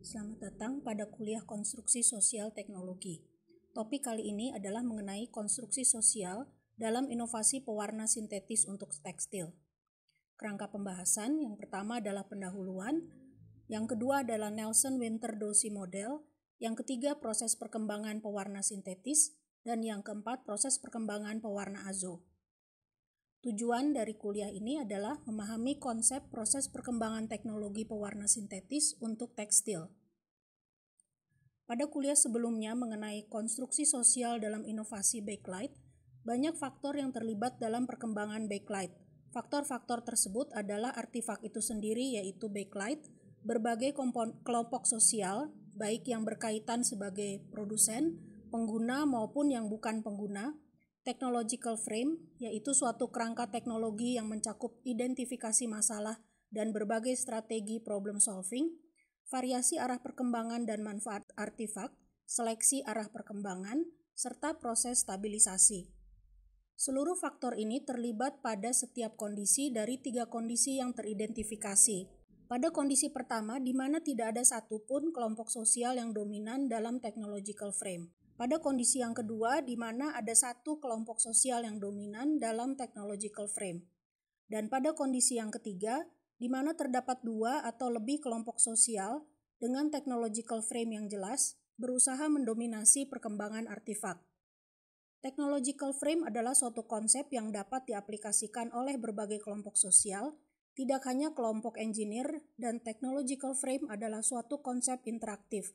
Selamat datang pada kuliah Konstruksi Sosial Teknologi. Topik kali ini adalah mengenai konstruksi sosial dalam inovasi pewarna sintetis untuk tekstil. Kerangka pembahasan yang pertama adalah pendahuluan, yang kedua adalah Nelson-Winter-Doshi model, yang ketiga proses perkembangan pewarna sintetis, dan yang keempat proses perkembangan pewarna azo. Tujuan dari kuliah ini adalah memahami konsep proses perkembangan teknologi pewarna sintetis untuk tekstil. Pada kuliah sebelumnya mengenai konstruksi sosial dalam inovasi backlight, banyak faktor yang terlibat dalam perkembangan backlight. Faktor-faktor tersebut adalah artefak itu sendiri, yaitu backlight, berbagai kelompok sosial, baik yang berkaitan sebagai produsen, pengguna maupun yang bukan pengguna, technological frame, yaitu suatu kerangka teknologi yang mencakup identifikasi masalah dan berbagai strategi problem solving, variasi arah perkembangan dan manfaat artefak, seleksi arah perkembangan, serta proses stabilisasi. Seluruh faktor ini terlibat pada setiap kondisi dari 3 kondisi yang teridentifikasi. Pada kondisi pertama, di mana tidak ada satupun kelompok sosial yang dominan dalam technological frame. Pada kondisi yang kedua, di mana ada satu kelompok sosial yang dominan dalam technological frame. Dan pada kondisi yang ketiga, di mana terdapat 2 atau lebih kelompok sosial dengan technological frame yang jelas, berusaha mendominasi perkembangan artefak. Technological frame adalah suatu konsep yang dapat diaplikasikan oleh berbagai kelompok sosial, tidak hanya kelompok engineer, dan technological frame adalah suatu konsep interaktif.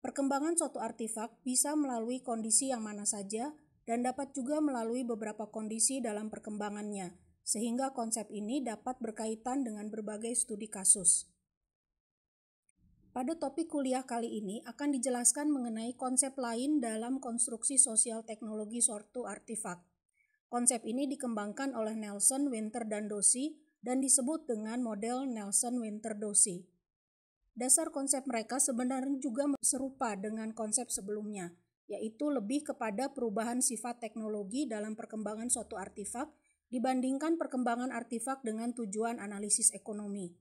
Perkembangan suatu artefak bisa melalui kondisi yang mana saja dan dapat juga melalui beberapa kondisi dalam perkembangannya, sehingga konsep ini dapat berkaitan dengan berbagai studi kasus. Pada topik kuliah kali ini akan dijelaskan mengenai konsep lain dalam konstruksi sosial teknologi suatu artefak. Konsep ini dikembangkan oleh Nelson, Winter, dan Doshi dan disebut dengan model Nelson-Winter-Doshi. Dasar konsep mereka sebenarnya juga serupa dengan konsep sebelumnya, yaitu lebih kepada perubahan sifat teknologi dalam perkembangan suatu artefak dibandingkan perkembangan artefak dengan tujuan analisis ekonomi.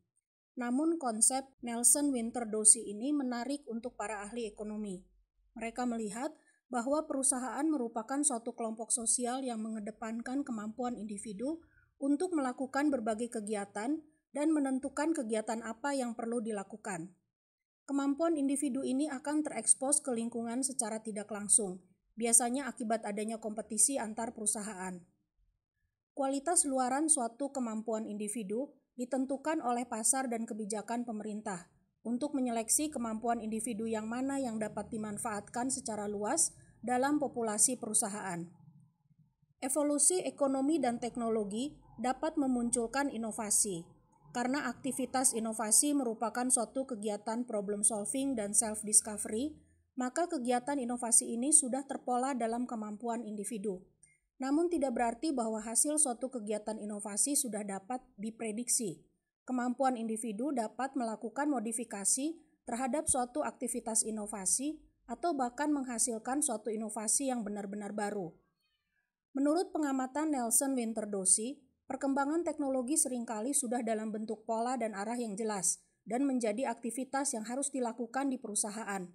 Namun konsep Nelson-Winter-Doshi ini menarik untuk para ahli ekonomi. Mereka melihat bahwa perusahaan merupakan suatu kelompok sosial yang mengedepankan kemampuan individu untuk melakukan berbagai kegiatan dan menentukan kegiatan apa yang perlu dilakukan. Kemampuan individu ini akan terekspos ke lingkungan secara tidak langsung, biasanya akibat adanya kompetisi antar perusahaan. Kualitas luaran suatu kemampuan individu ditentukan oleh pasar dan kebijakan pemerintah untuk menyeleksi kemampuan individu yang mana yang dapat dimanfaatkan secara luas dalam populasi perusahaan. Evolusi ekonomi dan teknologi dapat memunculkan inovasi. Karena aktivitas inovasi merupakan suatu kegiatan problem solving dan self-discovery, maka kegiatan inovasi ini sudah terpola dalam kemampuan individu. Namun tidak berarti bahwa hasil suatu kegiatan inovasi sudah dapat diprediksi. Kemampuan individu dapat melakukan modifikasi terhadap suatu aktivitas inovasi atau bahkan menghasilkan suatu inovasi yang benar-benar baru. Menurut pengamatan Nelson-Winter-Doshi, perkembangan teknologi seringkali sudah dalam bentuk pola dan arah yang jelas dan menjadi aktivitas yang harus dilakukan di perusahaan.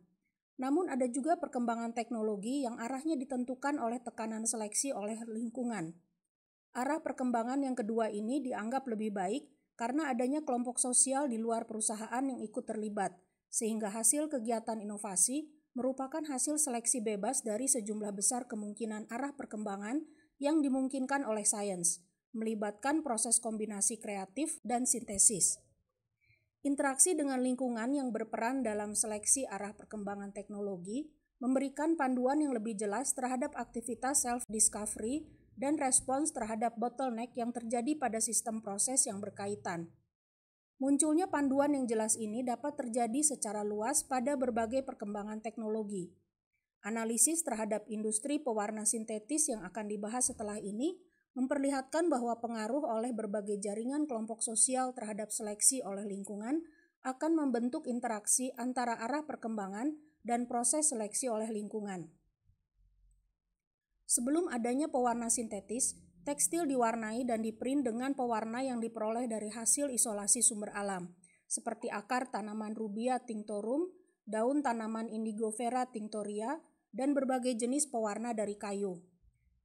Namun ada juga perkembangan teknologi yang arahnya ditentukan oleh tekanan seleksi oleh lingkungan. Arah perkembangan yang kedua ini dianggap lebih baik karena adanya kelompok sosial di luar perusahaan yang ikut terlibat, sehingga hasil kegiatan inovasi merupakan hasil seleksi bebas dari sejumlah besar kemungkinan arah perkembangan yang dimungkinkan oleh sains, melibatkan proses kombinasi kreatif dan sintesis. Interaksi dengan lingkungan yang berperan dalam seleksi arah perkembangan teknologi memberikan panduan yang lebih jelas terhadap aktivitas self-discovery dan respons terhadap bottleneck yang terjadi pada sistem proses yang berkaitan. Munculnya panduan yang jelas ini dapat terjadi secara luas pada berbagai perkembangan teknologi. Analisis terhadap industri pewarna sintetis yang akan dibahas setelah ini memperlihatkan bahwa pengaruh oleh berbagai jaringan kelompok sosial terhadap seleksi oleh lingkungan akan membentuk interaksi antara arah perkembangan dan proses seleksi oleh lingkungan. Sebelum adanya pewarna sintetis, tekstil diwarnai dan diprint dengan pewarna yang diperoleh dari hasil isolasi sumber alam. seperti akar tanaman Rubia tinctorum, daun tanaman Indigofera tinctoria, dan berbagai jenis pewarna dari kayu.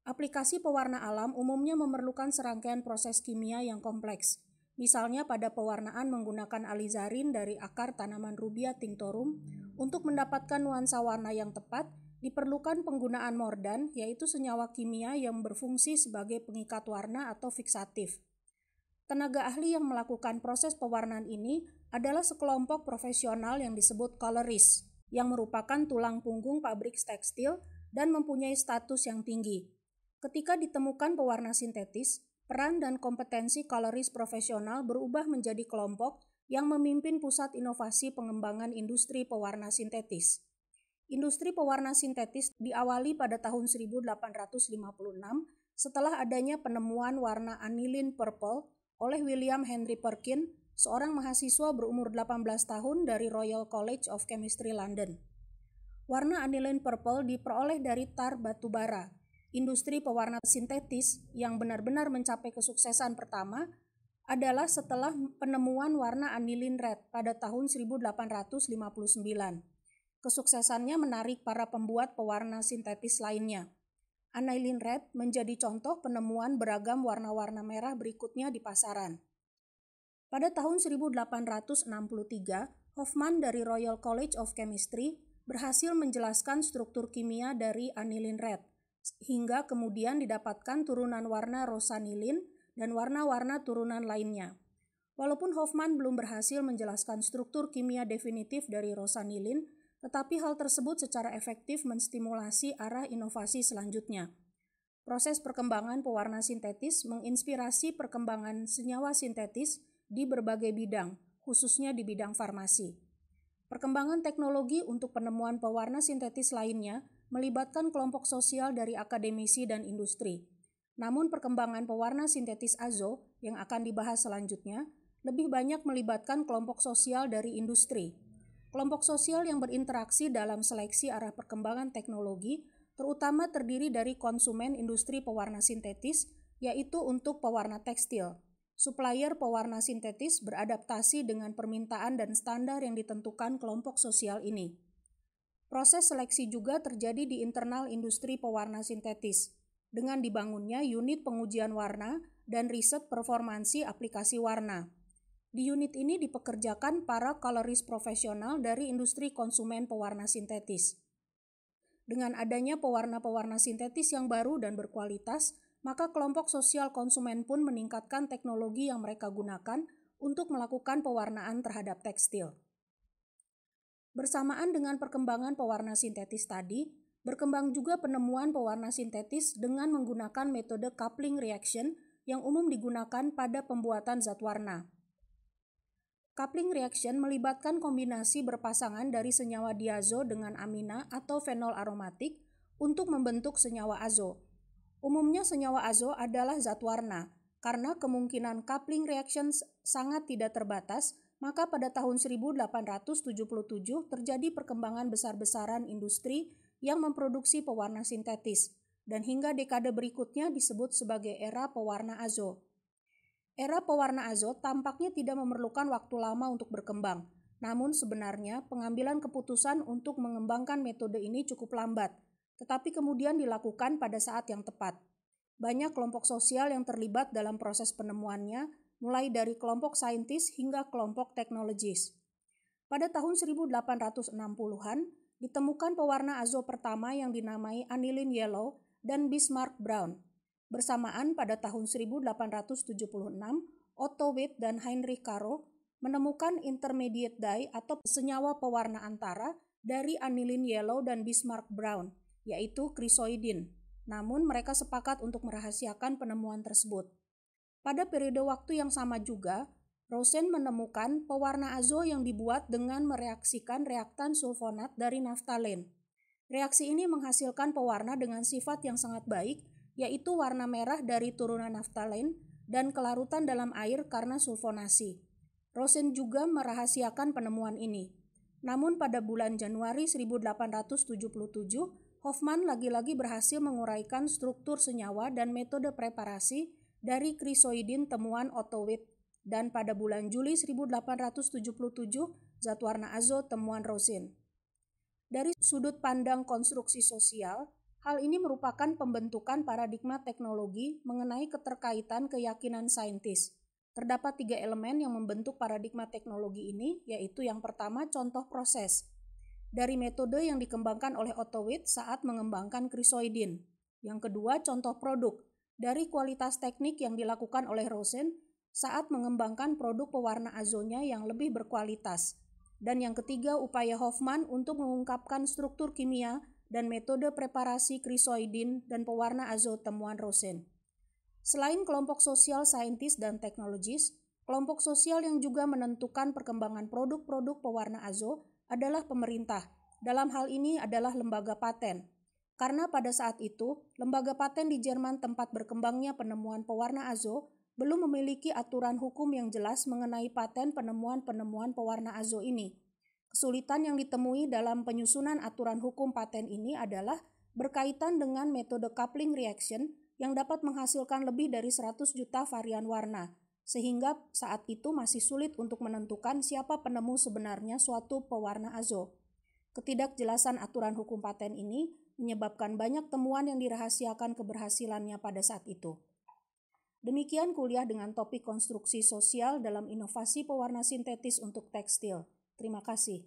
Aplikasi pewarna alam umumnya memerlukan serangkaian proses kimia yang kompleks. Misalnya pada pewarnaan menggunakan alizarin dari akar tanaman Rubia tinctorum, untuk mendapatkan nuansa warna yang tepat, diperlukan penggunaan mordan, yaitu senyawa kimia yang berfungsi sebagai pengikat warna atau fiksatif. Tenaga ahli yang melakukan proses pewarnaan ini adalah sekelompok profesional yang disebut colorist, yang merupakan tulang punggung pabrik tekstil dan mempunyai status yang tinggi. Ketika ditemukan pewarna sintetis, peran dan kompetensi colorist profesional berubah menjadi kelompok yang memimpin pusat inovasi pengembangan industri pewarna sintetis. Industri pewarna sintetis diawali pada tahun 1856 setelah adanya penemuan warna aniline purple oleh William Henry Perkin, seorang mahasiswa berumur 18 tahun dari Royal College of Chemistry London. Warna aniline purple diperoleh dari tar batu bara. Industri pewarna sintetis yang benar-benar mencapai kesuksesan pertama adalah setelah penemuan warna aniline red pada tahun 1859. Kesuksesannya menarik para pembuat pewarna sintetis lainnya. Aniline red menjadi contoh penemuan beragam warna-warna merah berikutnya di pasaran. Pada tahun 1863, Hofmann dari Royal College of Chemistry berhasil menjelaskan struktur kimia dari aniline red, hingga kemudian didapatkan turunan warna rosanilin dan warna-warna turunan lainnya. Walaupun Hofmann belum berhasil menjelaskan struktur kimia definitif dari rosanilin, tetapi hal tersebut secara efektif menstimulasi arah inovasi selanjutnya. Proses perkembangan pewarna sintetis menginspirasi perkembangan senyawa sintetis di berbagai bidang, khususnya di bidang farmasi. Perkembangan teknologi untuk penemuan pewarna sintetis lainnya melibatkan kelompok sosial dari akademisi dan industri. Namun perkembangan pewarna sintetis azo yang akan dibahas selanjutnya lebih banyak melibatkan kelompok sosial dari industri. Kelompok sosial yang berinteraksi dalam seleksi arah perkembangan teknologi terutama terdiri dari konsumen industri pewarna sintetis, yaitu untuk pewarna tekstil. Supplier pewarna sintetis beradaptasi dengan permintaan dan standar yang ditentukan kelompok sosial ini. Proses seleksi juga terjadi di internal industri pewarna sintetis, dengan dibangunnya unit pengujian warna dan riset performansi aplikasi warna. Di unit ini dipekerjakan para colorist profesional dari industri konsumen pewarna sintetis. Dengan adanya pewarna-pewarna sintetis yang baru dan berkualitas, maka kelompok sosial konsumen pun meningkatkan teknologi yang mereka gunakan untuk melakukan pewarnaan terhadap tekstil. Bersamaan dengan perkembangan pewarna sintetis tadi, berkembang juga penemuan pewarna sintetis dengan menggunakan metode coupling reaction yang umum digunakan pada pembuatan zat warna. Coupling reaction melibatkan kombinasi berpasangan dari senyawa diazo dengan amina atau fenol aromatik untuk membentuk senyawa azo. Umumnya senyawa azo adalah zat warna. Karena kemungkinan coupling reaction sangat tidak terbatas, maka pada tahun 1877 terjadi perkembangan besar-besaran industri yang memproduksi pewarna sintetis, dan hingga dekade berikutnya disebut sebagai era pewarna azo. Era pewarna azo tampaknya tidak memerlukan waktu lama untuk berkembang, namun sebenarnya pengambilan keputusan untuk mengembangkan metode ini cukup lambat, tetapi kemudian dilakukan pada saat yang tepat. Banyak kelompok sosial yang terlibat dalam proses penemuannya, mulai dari kelompok saintis hingga kelompok teknologis. Pada tahun 1860-an, ditemukan pewarna azo pertama yang dinamai aniline yellow dan Bismarck brown. Bersamaan pada tahun 1876, Otto Witt dan Heinrich Caro menemukan intermediate dye atau senyawa pewarna antara dari aniline yellow dan Bismarck brown, yaitu chrysoidin. Namun mereka sepakat untuk merahasiakan penemuan tersebut. Pada periode waktu yang sama juga, Rosen menemukan pewarna azo yang dibuat dengan mereaksikan reaktan sulfonat dari naftalen. Reaksi ini menghasilkan pewarna dengan sifat yang sangat baik, yaitu warna merah dari turunan naftalen dan kelarutan dalam air karena sulfonasi. Rosen juga merahasiakan penemuan ini. Namun pada bulan Januari 1877, Hofmann lagi-lagi berhasil menguraikan struktur senyawa dan metode preparasi dari chrysoidin temuan Otto Witt dan pada bulan Juli 1877 zat warna azo temuan Rosen. Dari sudut pandang konstruksi sosial, hal ini merupakan pembentukan paradigma teknologi mengenai keterkaitan keyakinan saintis. Terdapat 3 elemen yang membentuk paradigma teknologi ini, yaitu yang pertama contoh proses. Dari metode yang dikembangkan oleh Otto Witt saat mengembangkan krisoidin. Yang kedua contoh produk, dari kualitas teknik yang dilakukan oleh Rosen saat mengembangkan produk pewarna azonya yang lebih berkualitas. Dan yang ketiga, upaya Hofmann untuk mengungkapkan struktur kimia dan metode preparasi krisoidin dan pewarna azo temuan Rosen. Selain kelompok sosial saintis dan teknologis, kelompok sosial yang juga menentukan perkembangan produk-produk pewarna azo adalah pemerintah. Dalam hal ini adalah lembaga paten. Karena pada saat itu, lembaga paten di Jerman tempat berkembangnya penemuan pewarna azo belum memiliki aturan hukum yang jelas mengenai paten penemuan-penemuan pewarna azo ini. Kesulitan yang ditemui dalam penyusunan aturan hukum paten ini adalah berkaitan dengan metode coupling reaction yang dapat menghasilkan lebih dari 100 juta varian warna, sehingga saat itu masih sulit untuk menentukan siapa penemu sebenarnya suatu pewarna azo. Ketidakjelasan aturan hukum paten ini menyebabkan banyak temuan yang dirahasiakan keberhasilannya pada saat itu. Demikian kuliah dengan topik konstruksi sosial dalam inovasi pewarna sintetis untuk tekstil. Terima kasih.